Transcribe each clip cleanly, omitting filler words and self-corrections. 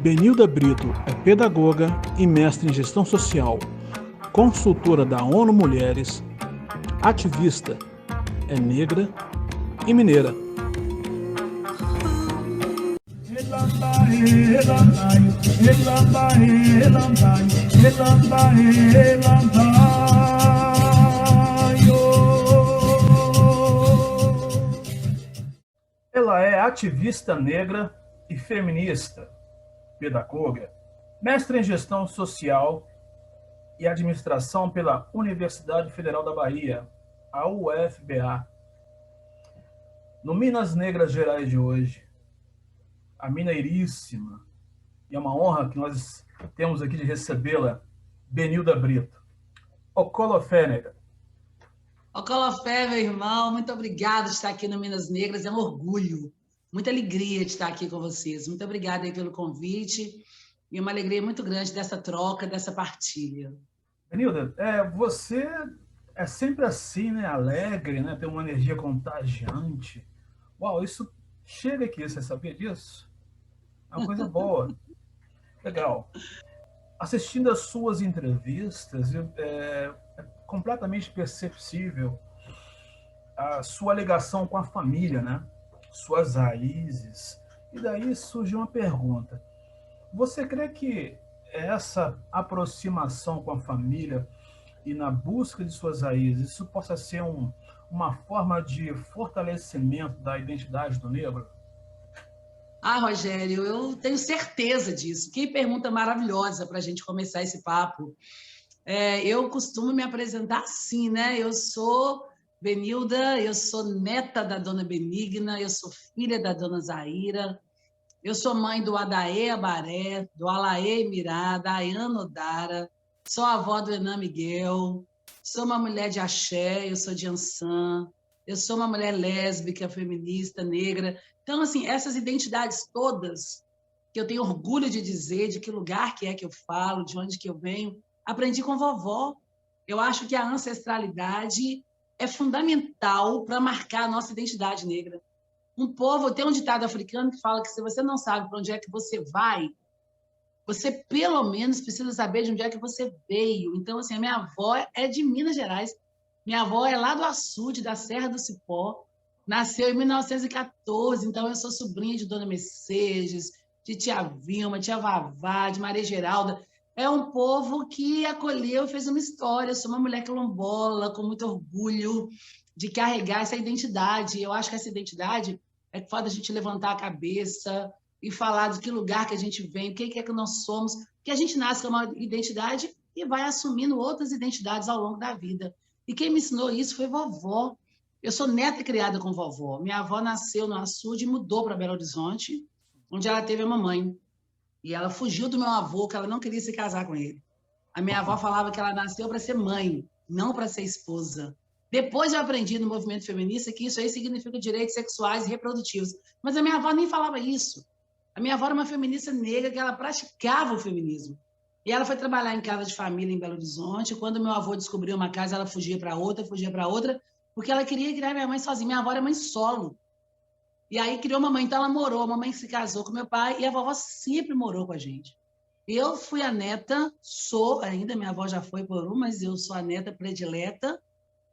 Benilda Brito é pedagoga e mestre em gestão social, consultora da ONU Mulheres, ativista, é negra e mineira. Ela é ativista negra e feminista, pedagoga, mestre em gestão social e administração pela Universidade Federal da Bahia, a UFBA. No Minas Negras Gerais de hoje, a mineiríssima, e é uma honra que nós temos aqui de recebê-la, Benilda Brito. Ocolofé, nega. Ocolofé, meu irmão, muito obrigado de estar aqui no Minas Negras, é um orgulho, muita alegria de estar aqui com vocês. Muito obrigada aí pelo convite e uma alegria muito grande dessa troca, dessa partilha. Benilda, você é sempre assim, né? Alegre, né? Tem uma energia contagiante. Uau, isso chega aqui, você sabia disso? É uma coisa boa. Legal. Assistindo às suas entrevistas, é completamente perceptível a sua ligação com a família, né? Suas raízes. E daí surge uma pergunta. Você crê que essa aproximação com a família e na busca de suas raízes, isso possa ser uma forma de fortalecimento da identidade do negro? Ah, Rogério, eu tenho certeza disso. Que pergunta maravilhosa para a gente começar esse papo. Eu costumo me apresentar assim, né? Eu sou Benilda, eu sou neta da dona Benigna, eu sou filha da dona Zaira, eu sou mãe do Adaê Abaré, do Alaê Mirá, da Ayana Odara, sou avó do Enan Miguel, sou uma mulher de axé, eu sou de Ançã, eu sou uma mulher lésbica, feminista, negra. Então, assim, essas identidades todas, que eu tenho orgulho de dizer de que lugar que é que eu falo, de onde que eu venho, aprendi com vovó. Eu acho que a ancestralidade é fundamental para marcar a nossa identidade negra. Um povo, tem um ditado africano que fala que se você não sabe para onde é que você vai, você pelo menos precisa saber de onde é que você veio. Então, assim, a minha avó é de Minas Gerais. Minha avó é lá do açude, da Serra do Cipó. Nasceu em 1914, então eu sou sobrinha de Dona Mercedes, de tia Vilma, tia Vavá, de Maria Geralda. É um povo que acolheu e fez uma história. Eu sou uma mulher quilombola, com muito orgulho de carregar essa identidade. Eu acho que essa identidade é que faz a gente levantar a cabeça e falar de que lugar que a gente vem, o que é que nós somos, que a gente nasce com uma identidade e vai assumindo outras identidades ao longo da vida. E quem me ensinou isso foi vovó. Eu sou neta criada com vovó. Minha avó nasceu no açude e mudou para Belo Horizonte, onde ela teve a mamãe. E ela fugiu do meu avô, que ela não queria se casar com ele. A minha avó falava que ela nasceu para ser mãe, não para ser esposa. Depois eu aprendi no movimento feminista que isso aí significa direitos sexuais e reprodutivos. Mas a minha avó nem falava isso. A minha avó era uma feminista negra que ela praticava o feminismo. E ela foi trabalhar em casa de família em Belo Horizonte. Quando meu avô descobriu uma casa, ela fugia para outra, porque ela queria criar minha mãe sozinha. Minha avó era mãe solo. E aí criou uma mãe, então ela morou. A mamãe se casou com meu pai e a vovó sempre morou com a gente. Eu fui a neta, sou ainda, minha avó já foi por um, mas eu sou a neta predileta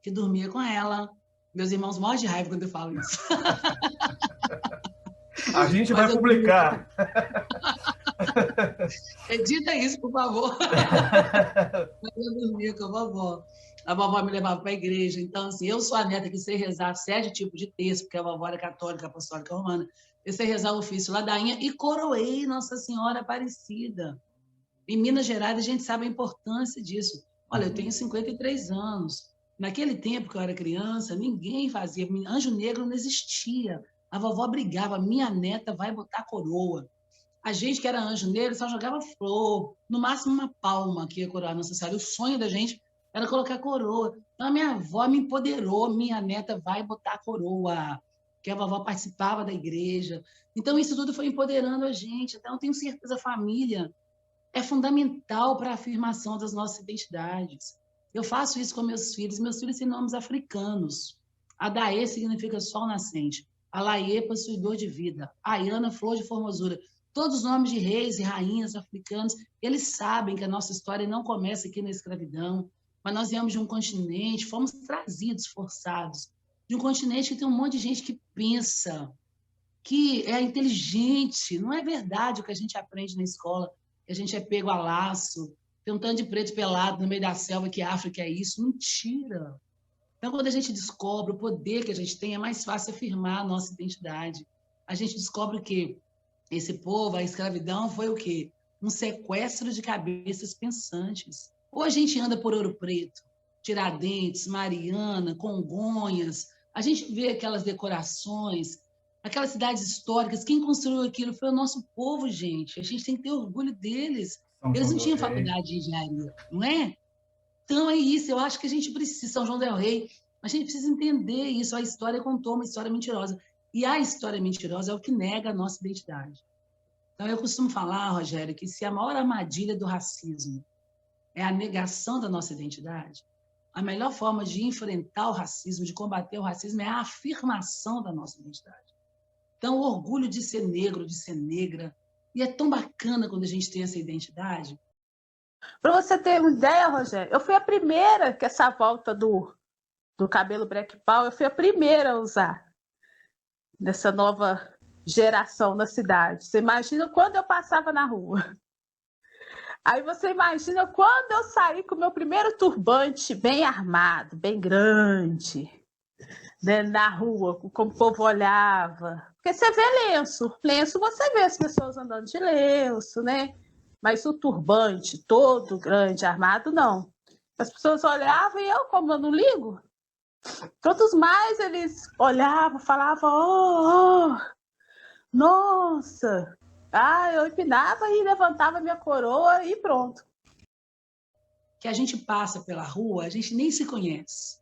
que dormia com ela. Meus irmãos morrem de raiva quando eu falo isso. A gente vai publicar. Edita isso, por favor. Eu dormia com a vovó. A vovó me levava para a igreja. Então, assim, eu sou a neta que sei rezar 7 tipos de texto, porque a vovó era católica, apostólica romana. Eu sei rezar o ofício ladainha e coroei Nossa Senhora Aparecida. Em Minas Gerais, a gente sabe a importância disso. Olha, eu tenho 53 anos. Naquele tempo que eu era criança, ninguém fazia. Anjo negro não existia. A vovó brigava, minha neta vai botar coroa. A gente que era anjo negro só jogava flor, no máximo uma palma que ia coroar Nossa Senhora. O sonho da gente era colocar coroa. Então, a minha avó me empoderou, minha neta vai botar coroa, que a vovó participava da igreja. Então, isso tudo foi empoderando a gente. Então, eu tenho certeza, a família é fundamental para a afirmação das nossas identidades. Eu faço isso com meus filhos têm nomes africanos. Adaê significa sol nascente. Alaie, possuidor de vida, Ayana, flor de formosura. Todos os nomes de reis e rainhas africanos, eles sabem que a nossa história não começa aqui na escravidão, mas nós viemos de um continente, fomos trazidos, forçados, de um continente que tem um monte de gente que pensa, que é inteligente. Não é verdade o que a gente aprende na escola, que a gente é pego a laço, tem um tanto de preto pelado no meio da selva, que a África é isso. Mentira! Então, quando a gente descobre o poder que a gente tem, é mais fácil afirmar a nossa identidade. A gente descobre que esse povo, a escravidão, foi o quê? Um sequestro de cabeças pensantes. Ou a gente anda por Ouro Preto, Tiradentes, Mariana, Congonhas, a gente vê aquelas decorações, aquelas cidades históricas. Quem construiu aquilo foi o nosso povo, gente. A gente tem que ter orgulho deles. São Eles João não del tinham Rei. faculdade de engenharia, não é? Então, é isso, eu acho que a gente precisa, São João del Rei, a gente precisa entender isso. A história contou uma história mentirosa. E a história mentirosa é o que nega a nossa identidade. Então, eu costumo falar, Rogério, que se a maior armadilha do racismo é a negação da nossa identidade, a melhor forma de enfrentar o racismo, de combater o racismo, é a afirmação da nossa identidade. Então, o orgulho de ser negro, de ser negra, e é tão bacana quando a gente tem essa identidade. Para você ter uma ideia, Rogério, eu fui a primeira que essa volta do cabelo Black Power, eu fui a primeira a usar nessa nova geração na cidade. Você imagina quando eu passava na rua. Aí você imagina quando eu saí com o meu primeiro turbante bem armado, bem grande, né, na rua, como o povo olhava. Porque você vê lenço. Lenço você vê as pessoas andando de lenço, né? Mas o turbante todo grande, armado, não. As pessoas olhavam e eu, como eu não ligo, todos mais eles olhavam, falavam, oh, nossa. Ah, eu empinava e levantava minha coroa e pronto. Que a gente passa pela rua, a gente nem se conhece.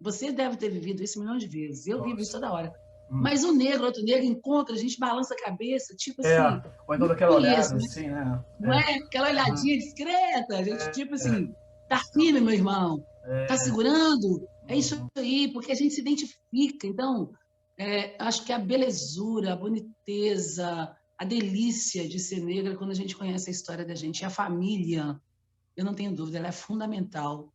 Você deve ter vivido isso milhões de vezes. Eu vivo isso toda hora. Mas o negro, outro negro, encontra, a gente balança a cabeça, tipo assim, Ou então daquela olhada, assim, né? Não é? Aquela olhadinha discreta, a gente, tipo assim, tá firme, meu irmão, tá segurando, é isso aí, porque a gente se identifica. Então, acho que a belezura, a boniteza, a delícia de ser negra, quando a gente conhece a história da gente, e a família, eu não tenho dúvida, ela é fundamental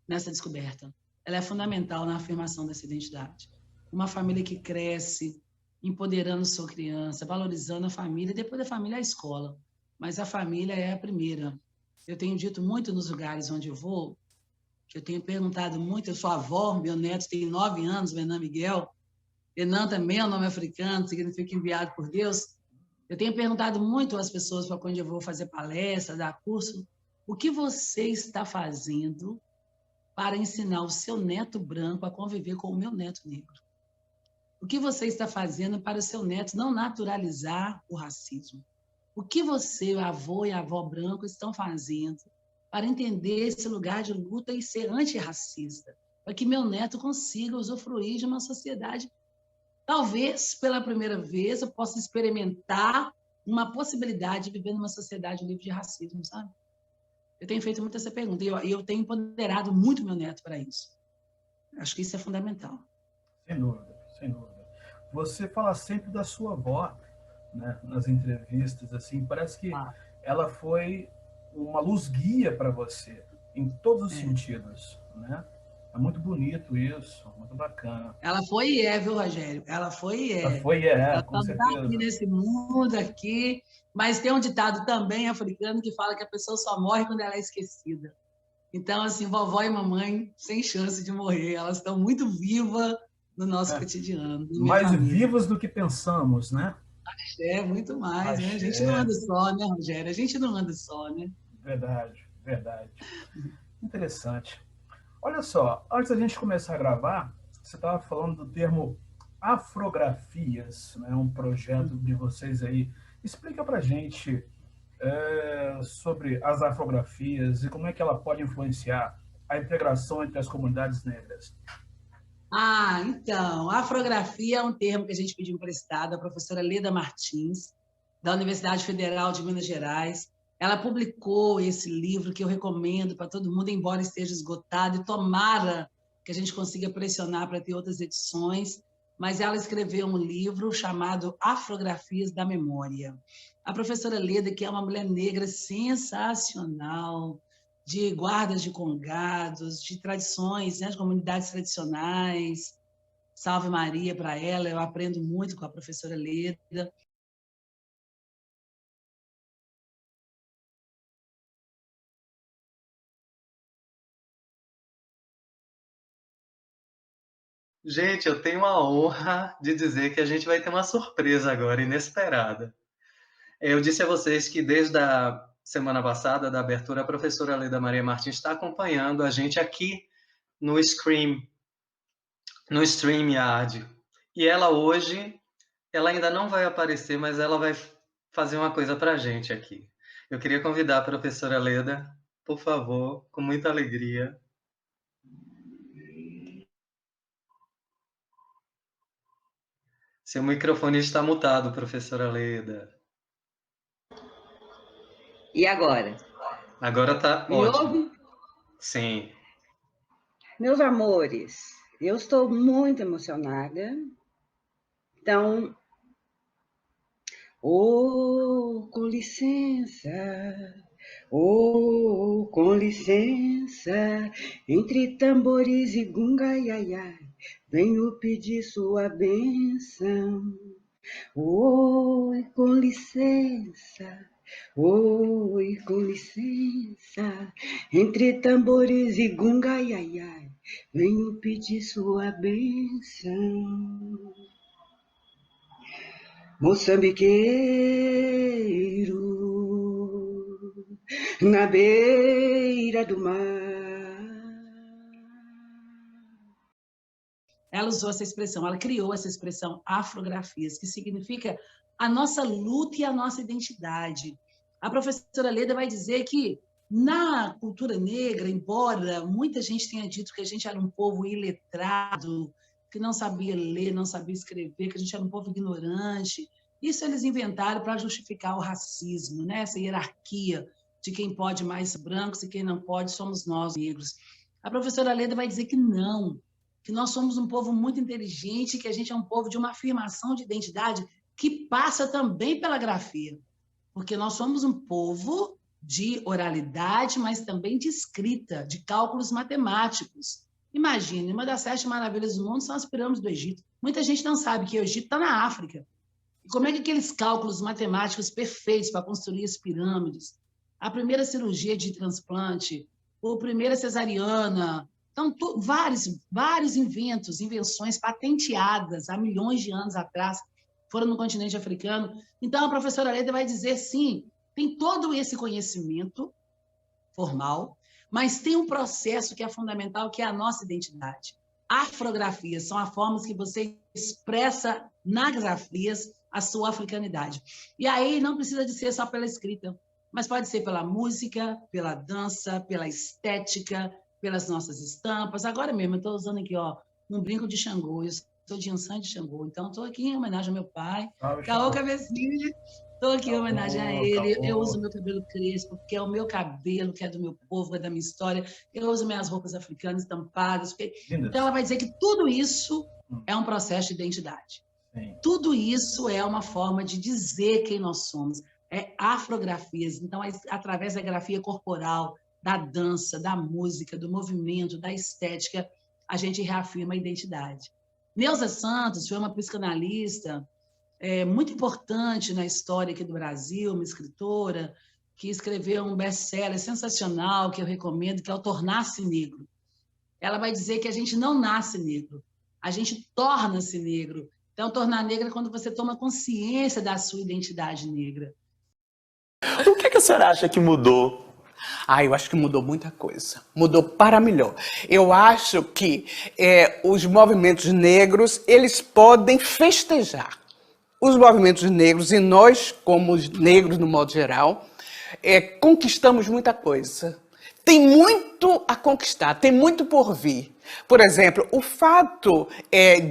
nessa descoberta. Ela é fundamental na afirmação dessa identidade. Uma família que cresce, empoderando sua criança, valorizando a família, e depois da família a escola. Mas a família é a primeira. Eu tenho dito muito nos lugares onde eu vou, que eu tenho perguntado muito, eu sou avó, meu neto tem 9 anos, Renan Miguel, Renan também é um nome africano, significa enviado por Deus. Eu tenho perguntado muito às pessoas para quando eu vou fazer palestra, dar curso, o que você está fazendo para ensinar o seu neto branco a conviver com o meu neto negro? O que você está fazendo para o seu neto não naturalizar o racismo? O que você, o avô e a avó branco, estão fazendo para entender esse lugar de luta e ser antirracista? Para que meu neto consiga usufruir de uma sociedade. Talvez, pela primeira vez, eu possa experimentar uma possibilidade de viver numa sociedade livre de racismo, sabe? Eu tenho feito muito essa pergunta e eu tenho empoderado muito meu neto para isso. Acho que isso é fundamental. Sem dúvida, sem dúvida. Você fala sempre da sua avó, né, nas entrevistas, assim, parece que ela foi uma luz guia para você, em todos os sentidos, né? É muito bonito isso, muito bacana. Ela foi e é, viu, Rogério? Ela foi e é. Ela foi e é, ela com certeza. Está aqui nesse mundo aqui, mas tem um ditado também africano que fala que a pessoa só morre quando ela é esquecida. Então, assim, vovó e mamãe, sem chance de morrer, elas estão muito vivas no nosso cotidiano. Mais vivas do que pensamos, né? Muito mais, né? A gente não anda só, né, Rogério? A gente não anda só, né? Verdade, verdade. Interessante. Olha só, antes da gente começar a gravar, você estava falando do termo afrografias, né? Um projeto de vocês aí. Explica pra gente sobre as afrografias e como é que ela pode influenciar a integração entre as comunidades negras. Então, afrografia é um termo que a gente pediu emprestado à professora Leda Martins, da Universidade Federal de Minas Gerais. Ela publicou esse livro que eu recomendo para todo mundo, embora esteja esgotado, e tomara que a gente consiga pressionar para ter outras edições. mas ela escreveu um livro chamado Afrografias da Memória. A professora Leda, que é uma mulher negra sensacional, de guardas de congados, de tradições, né, de comunidades tradicionais. Salve Maria para ela, eu aprendo muito com a professora Leda. Gente, eu tenho a honra de dizer que a gente vai ter uma surpresa agora, inesperada. Eu disse a vocês que desde a semana passada, da abertura, a professora Leda Maria Martins está acompanhando a gente aqui no no StreamYard. E ela hoje, ela ainda não vai aparecer, mas ela vai fazer uma coisa para a gente aqui. Eu queria convidar a professora Leda, por favor, com muita alegria. Seu microfone está mutado, professora Leda. E agora? Agora está Me ótimo. ouve? Sim. Meus amores, eu estou muito emocionada. Então, com licença, com licença, entre tambores e gunga, ai, ai, venho pedir sua bênção. Oi, com licença, oi, com licença, entre tambores e gunga, ai, ai, ai, venho pedir sua bênção. Moçambiqueiro, na beira do mar. Ela usou essa expressão, ela criou essa expressão afrografias, que significa a nossa luta e a nossa identidade. A professora Leda vai dizer que na cultura negra, embora muita gente tenha dito que a gente era um povo iletrado, que não sabia ler, não sabia escrever, que a gente era um povo ignorante, isso eles inventaram para justificar o racismo, né? Essa hierarquia de quem pode mais brancos e quem não pode somos nós, negros. A professora Leda vai dizer que não, que nós somos um povo muito inteligente, que a gente é um povo de uma afirmação de identidade que passa também pela grafia, porque nós somos um povo de oralidade, mas também de escrita, de cálculos matemáticos. Imagine, uma das 7 maravilhas do mundo são as pirâmides do Egito. Muita gente não sabe que o Egito está na África. E como é que aqueles cálculos matemáticos perfeitos para construir as pirâmides, a primeira cirurgia de transplante, a primeira cesariana, então, vários invenções patenteadas há milhões de anos atrás, foram no continente africano. Então, a professora Leda vai dizer, sim, tem todo esse conhecimento formal, mas tem um processo que é fundamental, que é a nossa identidade. Afrografias são as formas que você expressa nas grafias a sua africanidade. E aí não precisa de ser só pela escrita, mas pode ser pela música, pela dança, pela estética, pelas nossas estampas. Agora mesmo, eu estou usando aqui um brinco de Xangô, eu sou de Ançã de Xangô, então estou aqui em homenagem ao meu pai, Caô Cabecinha, estou aqui em homenagem a ele, eu uso meu cabelo crespo, porque é o meu cabelo, que é do meu povo, é da minha história, eu uso minhas roupas africanas estampadas, porque... Então ela vai dizer que tudo isso é um processo de identidade. Sim. Tudo isso é uma forma de dizer quem nós somos, é afrografias, então através da grafia corporal, da dança, da música, do movimento, da estética, a gente reafirma a identidade. Neuza Santos foi uma psicanalista muito importante na história aqui do Brasil, uma escritora que escreveu um best-seller sensacional, que eu recomendo, que é o Tornar-se Negro. Ela vai dizer que a gente não nasce negro, a gente torna-se negro. Então, tornar negro é quando você toma consciência da sua identidade negra. O que a senhora acha que mudou? Eu acho que mudou muita coisa. Mudou para melhor. Eu acho que os movimentos negros, eles podem festejar. Os movimentos negros, e nós, como os negros no modo geral, conquistamos muita coisa. Tem muito a conquistar, tem muito por vir. Por exemplo, o fato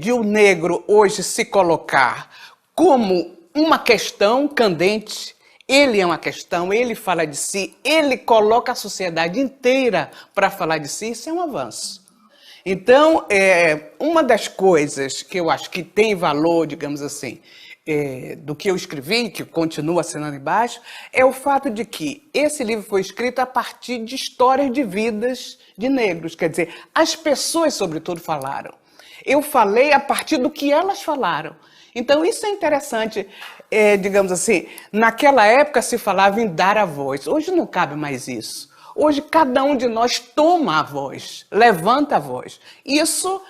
de o negro hoje se colocar como uma questão candente, ele é uma questão, ele fala de si, ele coloca a sociedade inteira para falar de si, isso é um avanço. Então, uma das coisas que eu acho que tem valor, digamos assim, do que eu escrevi, que continua assinando embaixo, é o fato de que esse livro foi escrito a partir de histórias de vidas de negros. Quer dizer, as pessoas, sobretudo, falaram. Eu falei a partir do que elas falaram. Então, isso é interessante, digamos assim, naquela época se falava em dar a voz. Hoje não cabe mais isso. Hoje, cada um de nós toma a voz, levanta a voz. Isso,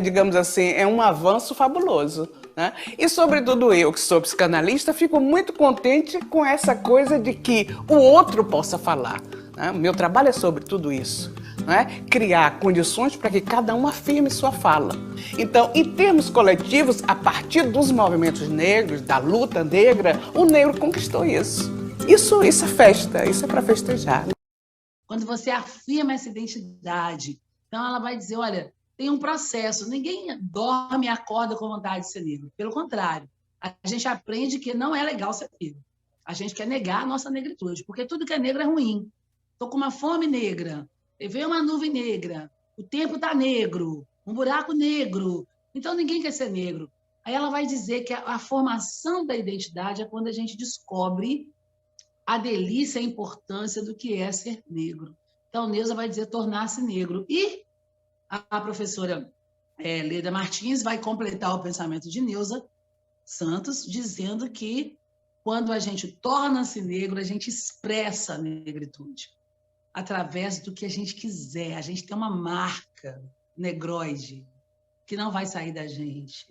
digamos assim, é um avanço fabuloso, né? E, sobretudo, eu, que sou psicanalista, fico muito contente com essa coisa de que o outro possa falar, né? O meu trabalho é sobre tudo isso, né? Criar condições para que cada um afirme sua fala. Então, em termos coletivos, a partir dos movimentos negros, da luta negra, o negro conquistou isso. Isso é festa, isso é para festejar. Quando você afirma essa identidade, então ela vai dizer, olha, tem um processo, ninguém dorme e acorda com vontade de ser negro. Pelo contrário, a gente aprende que não é legal ser negro. A gente quer negar a nossa negritude, porque tudo que é negro é ruim. Estou com uma fome negra, veio uma nuvem negra, o tempo está negro, um buraco negro, então ninguém quer ser negro. Aí ela vai dizer que a formação da identidade é quando a gente descobre a delícia e a importância do que é ser negro. Então, Neuza vai dizer tornar-se negro. E a professora Leda Martins vai completar o pensamento de Neuza Santos, dizendo que quando a gente torna-se negro, a gente expressa a negritude através do que a gente quiser. A gente tem uma marca negroide que não vai sair da gente,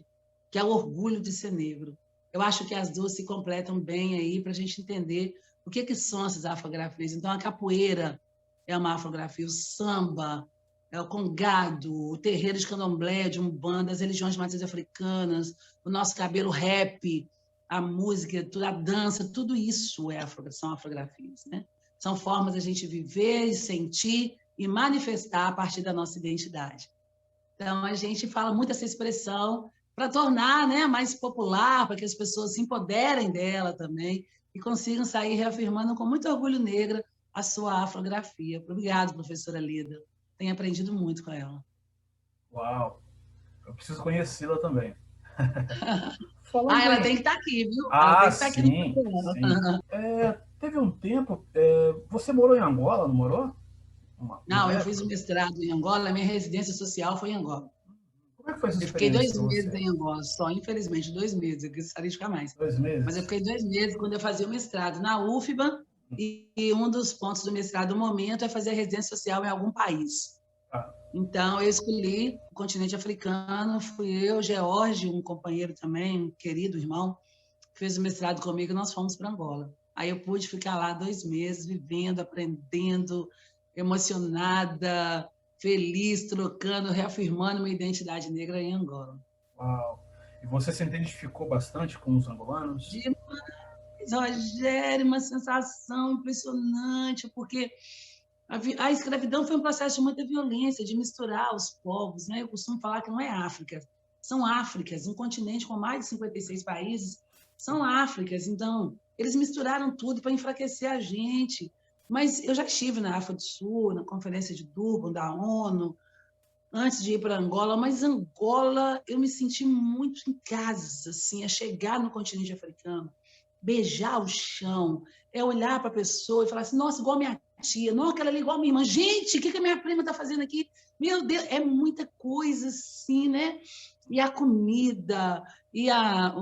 que é o orgulho de ser negro. Eu acho que as duas se completam bem aí para a gente entender o que são essas afrografias. Então, a capoeira é uma afrografia, o samba, o congado, o terreiro de candomblé, de umbanda, as religiões de matriz africanas, o nosso cabelo rap, a música, a dança, tudo isso são afrografias, né? São formas da gente viver e sentir e manifestar a partir da nossa identidade. Então, a gente fala muito essa expressão para tornar, né, mais popular, para que as pessoas se empoderem dela também e consigam sair reafirmando com muito orgulho negra a sua afrografia. Obrigada, professora Leda. Tenho aprendido muito com ela. Uau! Eu preciso conhecê-la também. Ela tem que estar aqui, viu? Ah, ela tem que estar aqui sim, no sim. Teve um tempo... você morou em Angola, não morou? Não, eu fiz o mestrado em Angola, minha residência social foi em Angola. Como é que foi essa Eu fiquei experiência 2 meses em Angola, só, infelizmente, 2 meses. Eu gostaria de ficar mais. 2 meses? Mas eu fiquei 2 meses quando eu fazia o mestrado na UFBA, e um dos pontos do mestrado no momento é fazer a residência social em algum país. Então, eu escolhi o continente africano, fui eu, George, um companheiro também, um querido irmão, que fez o mestrado comigo, e nós fomos para Angola. Aí eu pude ficar lá 2 meses, vivendo, aprendendo, emocionada, feliz, trocando, reafirmando minha identidade negra em Angola. Uau! E você se identificou bastante com os angolanos? Demais, Rogério, uma sensação impressionante, porque a escravidão foi um processo de muita violência, de misturar os povos, né? Eu costumo falar que não é África, são Áfricas, um continente com mais de 56 países, são Áfricas, então eles misturaram tudo para enfraquecer a gente. Mas eu já estive na África do Sul, na Conferência de Durban, da ONU, antes de ir para Angola, mas Angola eu me senti muito em casa, assim, a chegar no continente africano, beijar o chão, olhar para a pessoa e falar assim, nossa, igual minha tia, não, aquela ali igual minha irmã, gente, o que a minha prima está fazendo aqui? Meu Deus, é muita coisa assim, né? E a comida, e a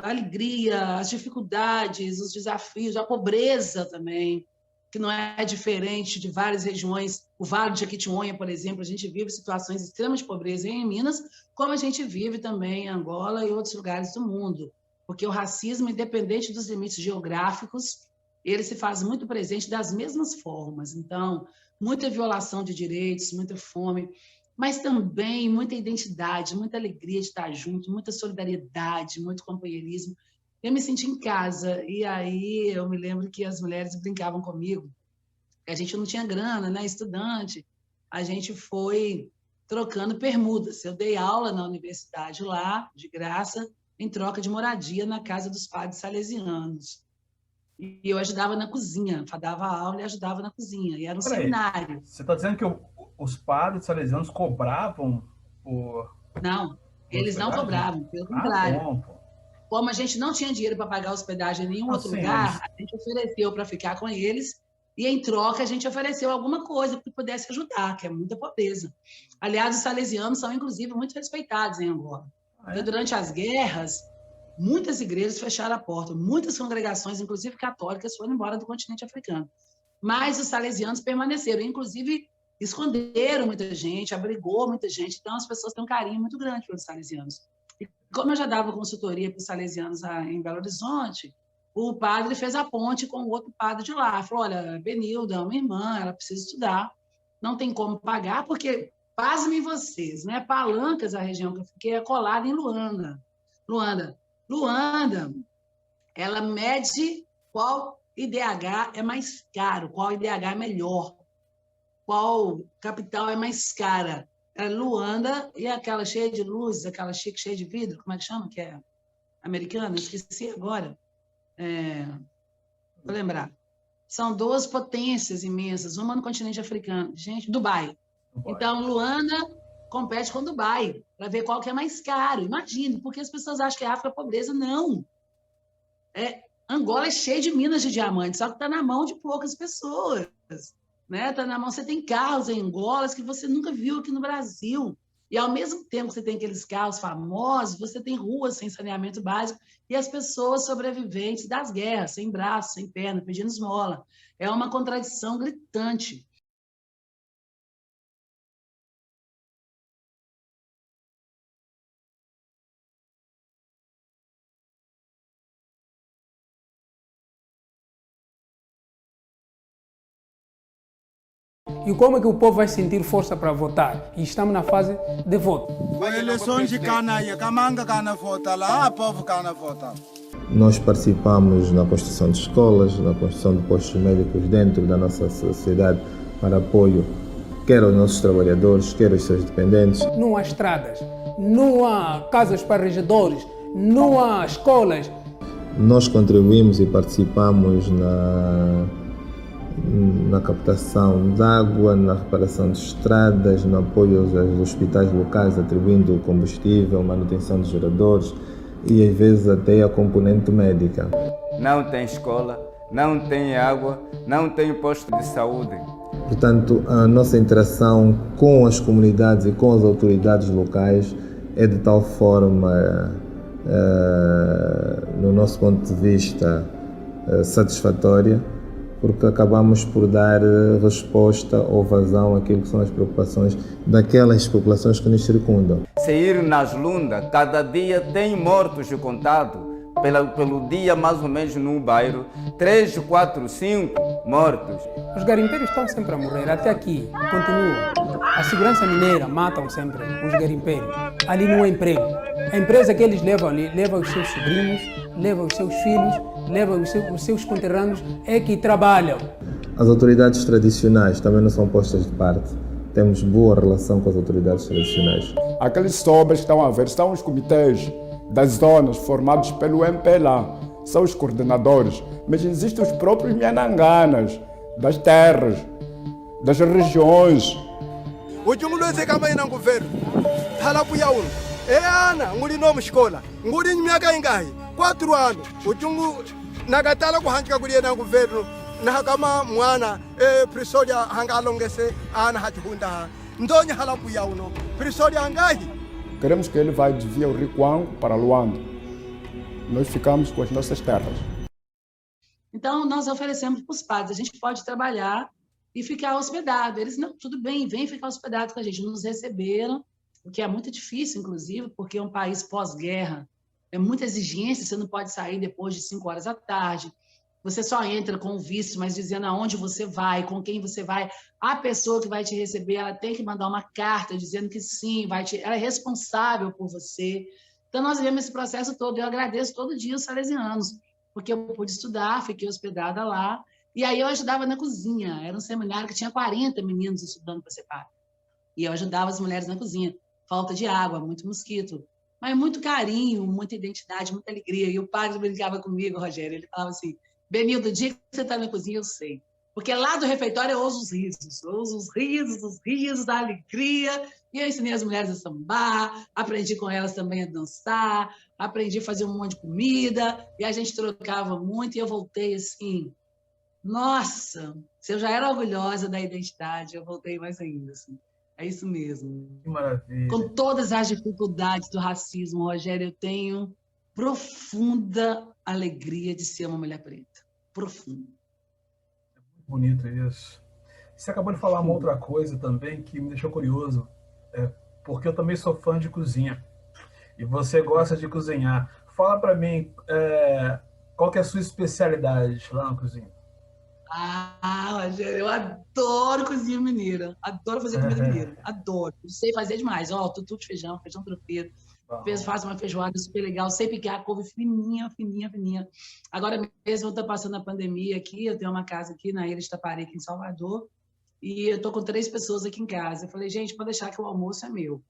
alegria, as dificuldades, os desafios, a pobreza também, que não é diferente de várias regiões. O Vale de Jequitinhonha, por exemplo, a gente vive situações extremas de pobreza em Minas, como a gente vive também em Angola e outros lugares do mundo, porque o racismo, independente dos limites geográficos, ele se faz muito presente das mesmas formas. Então, muita violação de direitos, muita fome, mas também muita identidade, muita alegria de estar junto, muita solidariedade, muito companheirismo. Eu me senti em casa, e aí eu me lembro que as mulheres brincavam comigo, a gente não tinha grana, né? Estudante, a gente foi trocando permutas. Eu dei aula na universidade lá, de graça, em troca de moradia na casa dos padres salesianos. E eu ajudava na cozinha, dava aula e ajudava na cozinha, e era um seminário. Você está dizendo que os padres salesianos cobravam por Não, eles não hospedagem? cobravam, pelo contrário. Bom, pô. Como a gente não tinha dinheiro para pagar hospedagem em nenhum outro Sim, lugar, mas a gente ofereceu para ficar com eles e, em troca, a gente ofereceu alguma coisa que pudesse ajudar, que é muita pobreza. Aliás, os salesianos são, inclusive, muito respeitados em Angola. Porque durante as guerras, muitas igrejas fecharam a porta, muitas congregações, inclusive católicas, foram embora do continente africano. Mas os salesianos permaneceram, inclusive esconderam muita gente, abrigou muita gente. Então, as pessoas têm um carinho muito grande pelos salesianos. E como eu já dava consultoria para os salesianos em Belo Horizonte, o padre fez a ponte com o outro padre de lá. Falou, olha, Benilda é uma irmã, ela precisa estudar, não tem como pagar, porque, pasmem vocês, né? Palancas, a região que eu fiquei, é colada em Luanda. Luanda, ela mede qual IDH é mais caro, qual IDH é melhor, qual capital é mais cara. É Luanda e aquela cheia de luzes, aquela chique cheia de vidro, como é que chama? Que é americana? Esqueci agora. Vou lembrar. São duas potências imensas, uma no continente africano. Gente, Dubai. Então, Luanda compete com Dubai, para ver qual que é mais caro. Imagine, porque as pessoas acham que a África é pobreza. Não. Angola é cheia de minas de diamante, só que está na mão de poucas pessoas. Né? Tá na mão, você tem carros em Angola que você nunca viu aqui no Brasil. E, ao mesmo tempo que você tem aqueles carros famosos, você tem ruas sem saneamento básico e as pessoas sobreviventes das guerras, sem braço, sem perna, pedindo esmola. É uma contradição gritante. E como é que o povo vai sentir força para votar? E estamos na fase de voto. Nós participamos na construção de escolas, na construção de postos médicos dentro da nossa sociedade para apoio, quer aos nossos trabalhadores, quer aos seus dependentes. Não há estradas, não há casas para regedores, não há escolas. Nós contribuímos e participamos na captação de água, na reparação de estradas, no apoio aos hospitais locais, atribuindo combustível, manutenção de geradores e às vezes até a componente médica. Não tem escola, não tem água, não tem posto de saúde. Portanto, a nossa interação com as comunidades e com as autoridades locais é de tal forma, no nosso ponto de vista, satisfatória, porque acabamos por dar resposta ou vazão àquilo que são as preocupações daquelas populações que nos circundam. Sair nas lundas, cada dia tem mortos contados, pelo dia mais ou menos no bairro, 3, 4, 5 mortos. Os garimpeiros estão sempre a morrer, até aqui, continuam. A segurança mineira matam sempre os garimpeiros. Ali não há emprego. A empresa que eles levam ali, leva os seus sobrinhos, leva os seus filhos, leva os seus conterrâneos, é que trabalham. As autoridades tradicionais também não são postas de parte. Temos boa relação com as autoridades tradicionais. Aqueles sobras que estão a ver são os comitês das zonas formados pelo MPLA, são os coordenadores, mas existem os próprios Miananganas, das terras, das regiões. O Jungulose kama ina governo, halapu ya uno. Ana, nguli nomu escola, nguli miaka ingahi, 4 anos. O Jungu nagatala kuhanjika kulia na governo, na kama mwana, prisoria hangalongese, ana hatihunda, ndonye halapu ya uno, prisoria angahi. Queremos que ele vai desviar o Rio Kwango para Luanda. Nós ficamos com as nossas terras. Então, nós oferecemos para os padres, a gente pode trabalhar e ficar hospedado. Eles, não, tudo bem, vem ficar hospedado com a gente. Nos receberam, o que é muito difícil, inclusive, porque é um país pós-guerra, é muita exigência, você não pode sair depois de 5 horas da tarde, você só entra com o visto, mas dizendo aonde você vai, com quem você vai. A pessoa que vai te receber, ela tem que mandar uma carta dizendo que sim, ela é responsável por você. Então, nós vivemos esse processo todo. Eu agradeço todo dia os salesianos, porque eu pude estudar, fiquei hospedada lá, e aí eu ajudava na cozinha. Era um seminário que tinha 40 meninos estudando para ser padre. E eu ajudava as mulheres na cozinha. Falta de água, muito mosquito, mas muito carinho, muita identidade, muita alegria. E o padre brincava comigo, Rogério, ele falava assim, Benildo, o dia que você está na cozinha, eu sei. Porque lá do refeitório eu ouço os risos da alegria. E eu ensinei as mulheres a sambar, aprendi com elas também a dançar, aprendi a fazer um monte de comida, e a gente trocava muito, e eu voltei assim, nossa, se eu já era orgulhosa da identidade, eu voltei mais ainda. Assim. É isso mesmo. Que maravilha. Com todas as dificuldades do racismo, Rogério, eu tenho profunda alegria de ser uma mulher preta. Profunda. Bonito isso. Você acabou de falar uma outra coisa também que me deixou curioso, porque eu também sou fã de cozinha e você gosta de cozinhar. Fala para mim, qual que é a sua especialidade lá na cozinha? Rogério, eu adoro cozinha mineira, adoro fazer comida mineira, adoro. Eu sei fazer demais, tutu de feijão tropeiro. Faz uma feijoada super legal, sei picar a couve fininha. Agora mesmo eu estou passando a pandemia aqui, eu tenho uma casa aqui na Ilha de Taparica, aqui em Salvador, e eu estou com 3 pessoas aqui em casa. Eu falei, gente, pode deixar que o almoço é meu.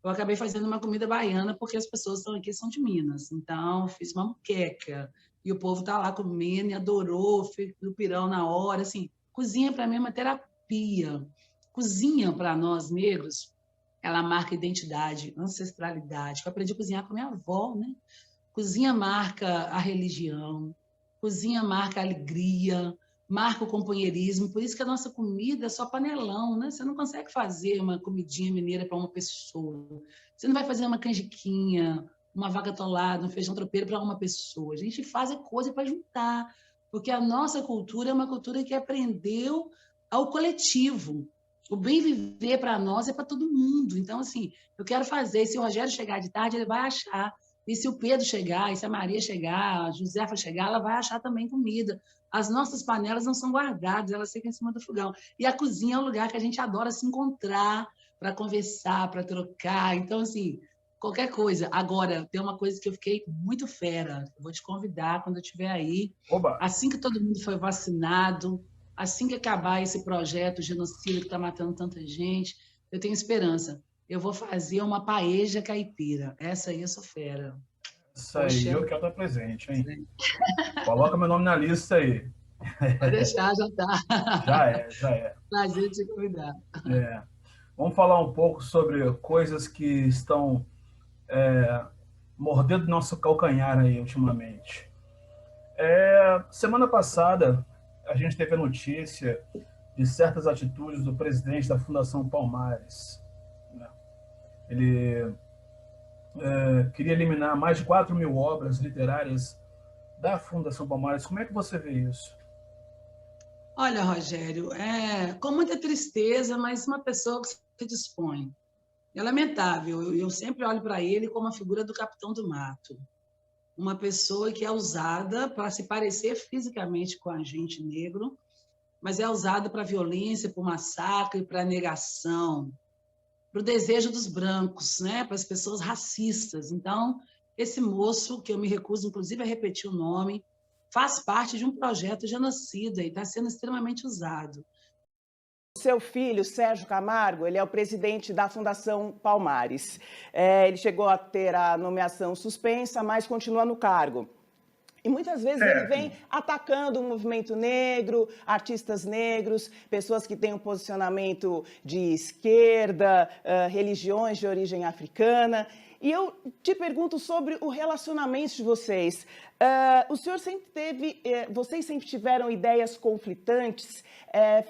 Eu acabei fazendo uma comida baiana, porque as pessoas estão aqui são de Minas, então eu fiz uma moqueca, e o povo está lá comendo e adorou, fez o pirão na hora, assim, cozinha para mim é uma terapia. Cozinha para nós negros, ela marca identidade, ancestralidade. Eu aprendi a cozinhar com minha avó, né? Cozinha marca a religião, cozinha marca a alegria, marca o companheirismo. Por isso que a nossa comida é só panelão, né? Você não consegue fazer uma comidinha mineira para uma pessoa. Você não vai fazer uma canjiquinha, uma vaca atolada, um feijão tropeiro para uma pessoa. A gente faz a coisa para juntar, porque a nossa cultura é uma cultura que aprendeu ao coletivo. O bem viver para nós é para todo mundo. Então, assim, eu quero fazer. Se o Rogério chegar de tarde, ele vai achar. E se o Pedro chegar, e se a Maria chegar, a Josefa chegar, ela vai achar também comida. As nossas panelas não são guardadas, elas ficam em cima do fogão. E a cozinha é um lugar que a gente adora se encontrar, para conversar, para trocar. Então, assim, qualquer coisa. Agora, tem uma coisa que eu fiquei muito fera. Eu vou te convidar quando eu estiver aí. Oba. Assim que todo mundo foi vacinado, assim que acabar esse projeto genocida que está matando tanta gente, eu tenho esperança. Eu vou fazer uma paeja caipira. Essa aí eu sou fera. Isso aí, eu quero estar presente, hein? Coloca meu nome na lista aí. Pode deixar, já tá. Já é. Prazer te convidar. Vamos falar um pouco sobre coisas que estão mordendo nosso calcanhar aí ultimamente. Semana passada, a gente teve a notícia de certas atitudes do presidente da Fundação Palmares. Ele queria eliminar mais de 4.000 obras literárias da Fundação Palmares. Como é que você vê isso? Olha, Rogério, com muita tristeza, mas uma pessoa que se dispõe. É lamentável, eu sempre olho para ele como a figura do Capitão do Mato. Uma pessoa que é usada para se parecer fisicamente com a gente negro, mas é usada para violência, para o massacre, para a negação, para o desejo dos brancos, né? Para as pessoas racistas. Então, esse moço, que eu me recuso, inclusive, a repetir o nome, faz parte de um projeto genocida e está sendo extremamente usado. Seu filho, Sérgio Camargo, ele é o presidente da Fundação Palmares. Ele chegou a ter a nomeação suspensa, mas continua no cargo. E muitas vezes ele vem atacando o movimento negro, artistas negros, pessoas que têm um posicionamento de esquerda, religiões de origem africana. E eu te pergunto sobre o relacionamento de vocês. O senhor sempre teve, vocês sempre tiveram ideias conflitantes?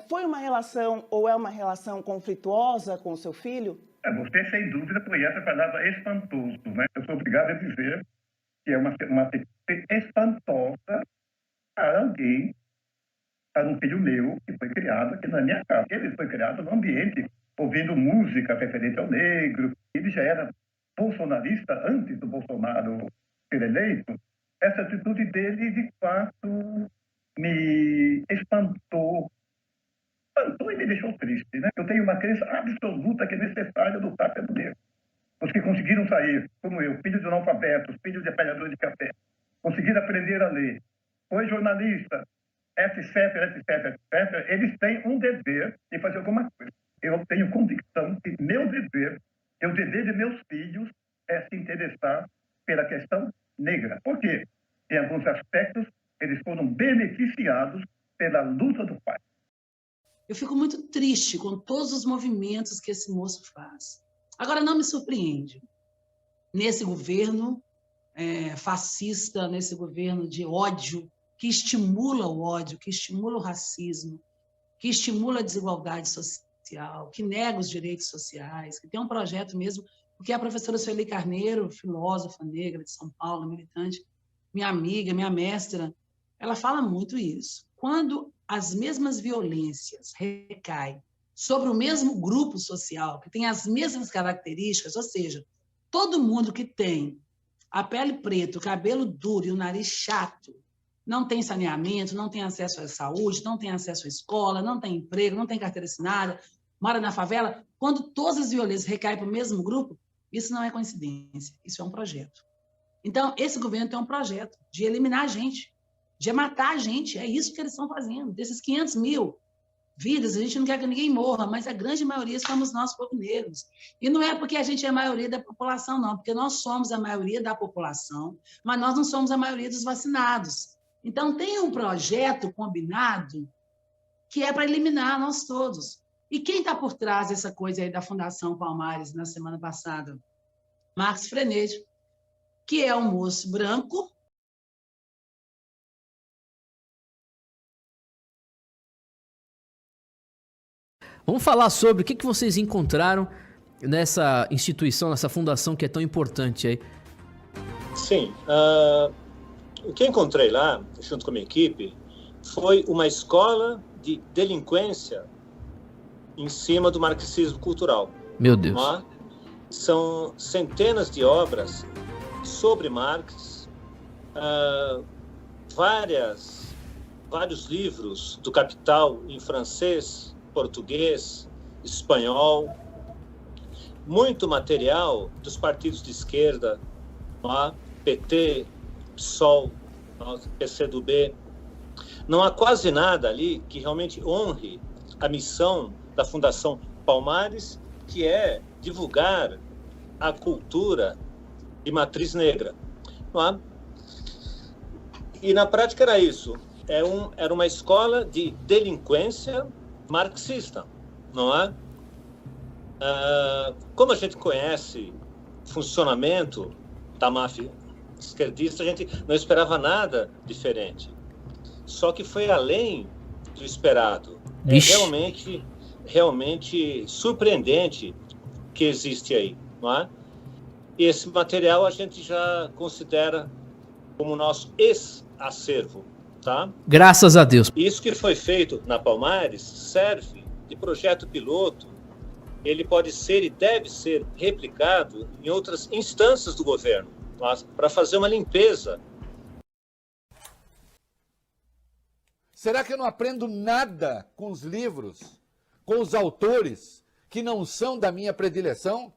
Foi uma relação ou é uma relação conflituosa com o seu filho? Você, sem dúvida, conhece a palavra espantoso, né? Eu sou obrigado a dizer que é uma atitude espantosa para alguém, para um filho meu, que foi criado aqui na minha casa. Ele foi criado no ambiente, ouvindo música referente ao negro. Ele já era bolsonarista antes do Bolsonaro ser eleito. Essa atitude dele, de fato, me espantou e me deixou triste, né? Eu tenho uma crença absoluta que é necessária lutar pelo negro. Os que conseguiram sair, como eu, filho de analfabetos, filho de apanhador de café, conseguiram aprender a ler, foi jornalista, etc, eles têm um dever de fazer alguma coisa. Eu tenho convicção que meu dever, o dever de meus filhos, é se interessar pela questão negra. Por quê? Em alguns aspectos, eles foram beneficiados pela luta do pai. Eu fico muito triste com todos os movimentos que esse moço faz. Agora, não me surpreende. Nesse governo fascista, nesse governo de ódio, que estimula o ódio, que estimula o racismo, que estimula a desigualdade social, que nega os direitos sociais, que tem um projeto mesmo, porque a professora Sueli Carneiro, filósofa negra de São Paulo, militante, minha amiga, minha mestra, ela fala muito isso. Quando as mesmas violências recaem sobre o mesmo grupo social, que tem as mesmas características, ou seja, todo mundo que tem a pele preta, o cabelo duro e o nariz chato, não tem saneamento, não tem acesso à saúde, não tem acesso à escola, não tem emprego, não tem carteira assinada, mora na favela, quando todas as violências recaem para o mesmo grupo, isso não é coincidência, isso é um projeto. Então, esse governo tem um projeto de eliminar a gente, de matar a gente, é isso que eles estão fazendo. Desses 500 mil vidas, a gente não quer que ninguém morra, mas a grande maioria somos nós, povo negros. E não é porque a gente é a maioria da população, não, porque nós somos a maioria da população, mas nós não somos a maioria dos vacinados. Então, tem um projeto combinado que é para eliminar nós todos. E quem está por trás dessa coisa aí da Fundação Palmares, na semana passada? Marcos Frenet, que é um moço branco, Vamos falar sobre o que vocês encontraram nessa instituição, nessa fundação que é tão importante aí. Sim, o que encontrei lá, junto com a minha equipe, foi uma escola de delinquência em cima do marxismo cultural. Meu Deus. São centenas de obras sobre Marx, vários livros do Capital em francês, português, espanhol, muito material dos partidos de esquerda, PT, PSOL, PCdoB. Não há quase nada ali que realmente honre a missão da Fundação Palmares, que é divulgar a cultura de matriz negra. E na prática era isso. Era uma escola de delinquência marxista, não é? Como a gente conhece o funcionamento da máfia esquerdista, a gente não esperava nada diferente. Só que foi além do esperado. É realmente surpreendente que existe aí, não é? E esse material a gente já considera como nosso ex-acervo, tá? Graças a Deus. Isso que foi feito na Palmares serve de projeto piloto. Ele pode ser e deve ser replicado em outras instâncias do governo, para fazer uma limpeza. Será que eu não aprendo nada com os livros, com os autores que não são da minha predileção?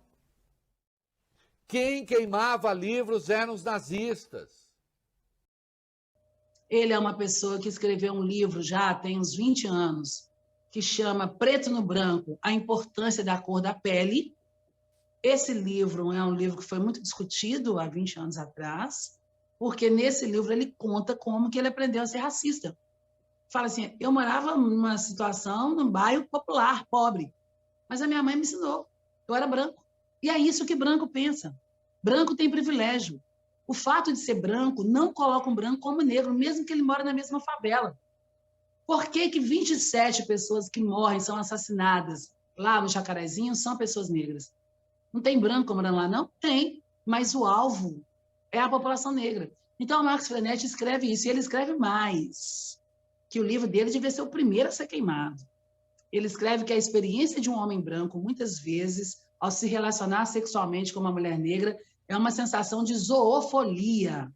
Quem queimava livros eram os nazistas. Ele é uma pessoa que escreveu um livro já tem uns 20 anos, que chama Preto no Branco, a importância da cor da pele. Esse livro é um livro que foi muito discutido há 20 anos atrás, porque nesse livro ele conta como que ele aprendeu a ser racista. Fala assim, eu morava numa situação, num bairro popular, pobre, mas a minha mãe me ensinou, eu era branco. E é isso que branco pensa. Branco tem privilégio. O fato de ser branco não coloca um branco como negro, mesmo que ele mora na mesma favela. Por que 27 pessoas que morrem, são assassinadas lá no Jacarezinho, são pessoas negras? Não tem branco morando lá, não? Tem, mas o alvo é a população negra. Então, o Marcos Frenet escreve isso, e ele escreve mais, que o livro dele devia ser o primeiro a ser queimado. Ele escreve que a experiência de um homem branco, muitas vezes, ao se relacionar sexualmente com uma mulher negra, é uma sensação de zoofilia.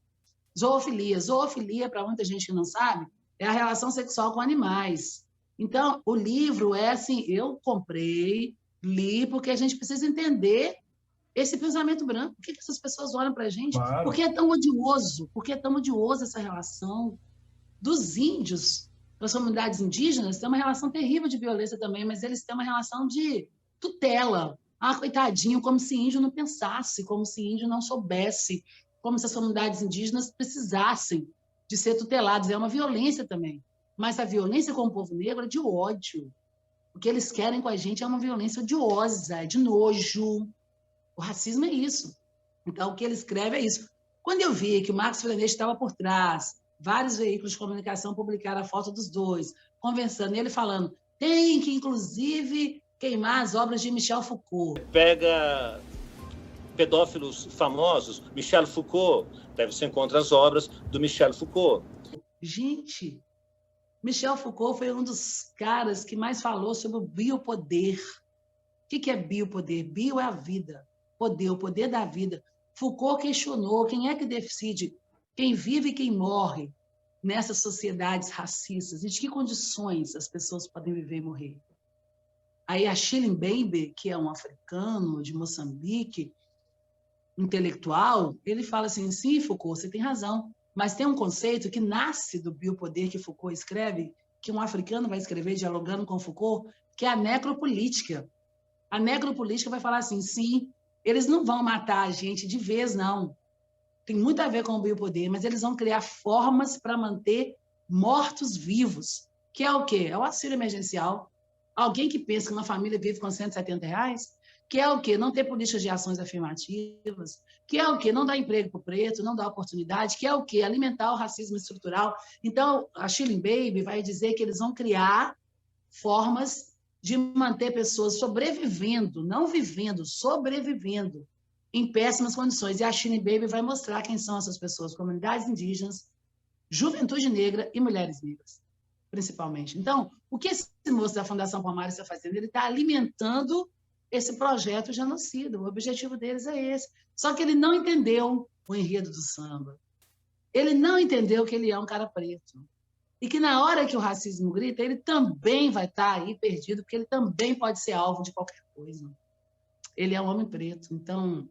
Zoofilia, para muita gente que não sabe, é a relação sexual com animais. Então, o livro é assim, eu comprei, li, porque a gente precisa entender esse pensamento branco. Por que essas pessoas olham para a gente? Claro. Por que é tão odioso? Por que é tão odioso essa relação dos índios, das comunidades indígenas? Tem uma relação terrível de violência também, mas eles têm uma relação de tutela. Coitadinho, como se índio não pensasse, como se índio não soubesse, como se as comunidades indígenas precisassem de ser tuteladas. É uma violência também. Mas a violência com o povo negro é de ódio. O que eles querem com a gente é uma violência odiosa, é de nojo. O racismo é isso. Então, o que ele escreve é isso. Quando eu vi que o Marcos Frenete estava por trás, vários veículos de comunicação publicaram a foto dos dois, conversando, ele falando, tem que, inclusive, queimar as obras de Michel Foucault. Pega pedófilos famosos, Michel Foucault, daí você encontra as obras do Michel Foucault. Gente, Michel Foucault foi um dos caras que mais falou sobre o biopoder. O que é biopoder? Bio é a vida. Poder, o poder da vida. Foucault questionou quem é que decide quem vive e quem morre nessas sociedades racistas e de que condições as pessoas podem viver e morrer. Aí a Achille Mbembe, que é um africano de Moçambique, intelectual, ele fala assim, sim, Foucault, você tem razão, mas tem um conceito que nasce do biopoder que Foucault escreve, que um africano vai escrever dialogando com Foucault, que é a necropolítica. A necropolítica vai falar assim, sim, eles não vão matar a gente de vez, não. Tem muito a ver com o biopoder, mas eles vão criar formas para manter mortos vivos, que é o quê? É o auxílio emergencial. Alguém que pensa que uma família vive com R$170, que é o quê? Não ter políticas de ações afirmativas, que é o quê? Não dar emprego para o preto, não dar oportunidade, que é o quê? Alimentar o racismo estrutural. Então, a Achille Mbembe vai dizer que eles vão criar formas de manter pessoas sobrevivendo, não vivendo, sobrevivendo em péssimas condições. E a Achille Mbembe vai mostrar quem são essas pessoas, comunidades indígenas, juventude negra e mulheres negras, principalmente. Então, o que esse moço da Fundação Palmares está fazendo? Ele está alimentando esse projeto genocida. O objetivo deles é esse. Só que ele não entendeu o enredo do samba. Ele não entendeu que ele é um cara preto. E que na hora que o racismo grita, ele também vai estar aí perdido, porque ele também pode ser alvo de qualquer coisa. Ele é um homem preto. Então,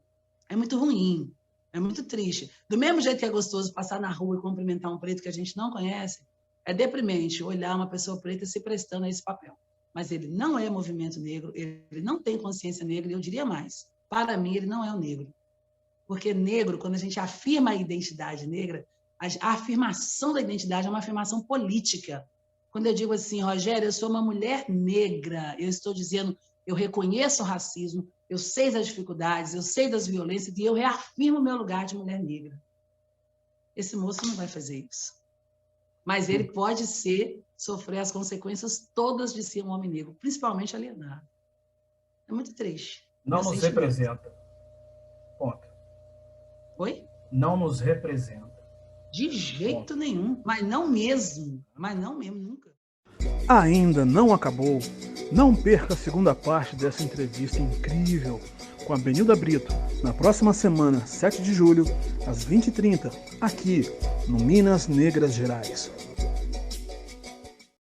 é muito ruim, é muito triste. Do mesmo jeito que é gostoso passar na rua e cumprimentar um preto que a gente não conhece, é deprimente olhar uma pessoa preta se prestando a esse papel. Mas ele não é movimento negro, ele não tem consciência negra, e eu diria mais, para mim ele não é um negro. Porque negro, quando a gente afirma a identidade negra, a afirmação da identidade é uma afirmação política. Quando eu digo assim, Rogério, eu sou uma mulher negra, eu estou dizendo, eu reconheço o racismo, eu sei das dificuldades, eu sei das violências, e eu reafirmo o meu lugar de mulher negra. Esse moço não vai fazer isso. Mas ele pode sofrer as consequências todas de ser um homem negro, principalmente alienado. É muito triste. Não nos representa. Ponto. Oi? Não nos representa. De jeito nenhum, mas não mesmo, nunca. Ainda não acabou? Não perca a segunda parte dessa entrevista incrível com a Benilda Brito, na próxima semana, 7 de julho, às 20h30, aqui no Minas Negras Gerais.